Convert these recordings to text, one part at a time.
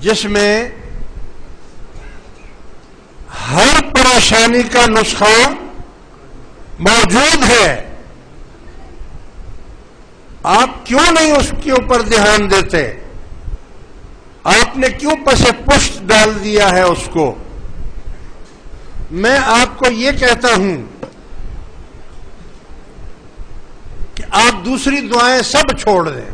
جس میں ہر پریشانی کا نسخہ موجود ہے، آپ کیوں نہیں اس کے اوپر دھیان دیتے؟ آپ نے کیوں پس پشت ڈال دیا ہے اس کو؟ میں آپ کو یہ کہتا ہوں کہ آپ دوسری دعائیں سب چھوڑ دیں،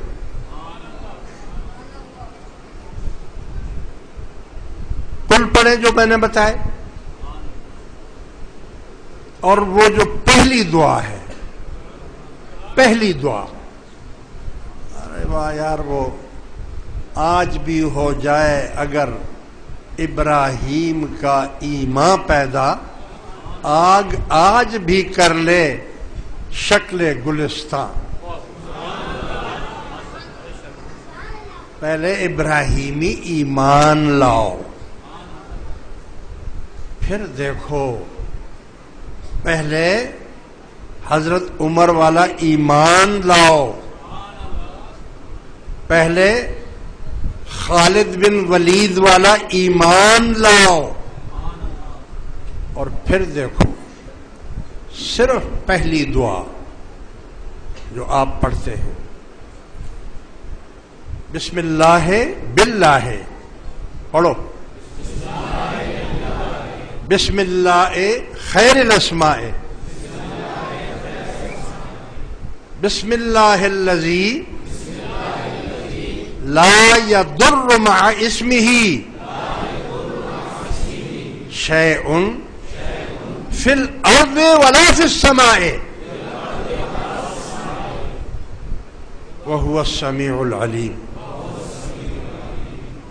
کل پڑھیں جو میں نے بتائے، اور وہ جو پہلی دعا ہے، پہلی دعا، ارے واہ یار، وہ آج بھی ہو جائے اگر ابراہیم کا ایمان پیدا، آگ آج بھی کر لے شکل گلستان۔ پہلے ابراہیمی ایمان لاؤ، پھر دیکھو۔ پہلے حضرت عمر والا ایمان لاؤ، پہلے خالد بن ولید والا ایمان لاؤ، اور پھر دیکھو صرف پہلی دعا جو آپ پڑھتے ہیں، بسم اللہ باللہ، پڑھو، بسم اللہ خیر الاسماء، بسم اللہ الذی لا يضر مع اسمه شيء في الارض ولا في السماء وهو السميع العليم۔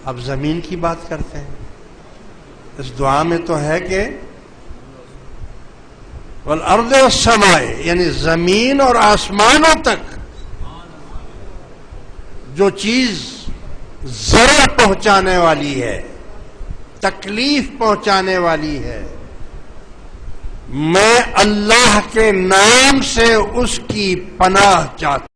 اب زمین کی بات کرتے ہیں۔ اس دعا میں تو ہے کہ والارض والسماء، یعنی زمین اور آسمانوں تک جو چیز ضرر پہنچانے والی ہے، تکلیف پہنچانے والی ہے، میں اللہ کے نام سے اس کی پناہ چاہتا ہوں۔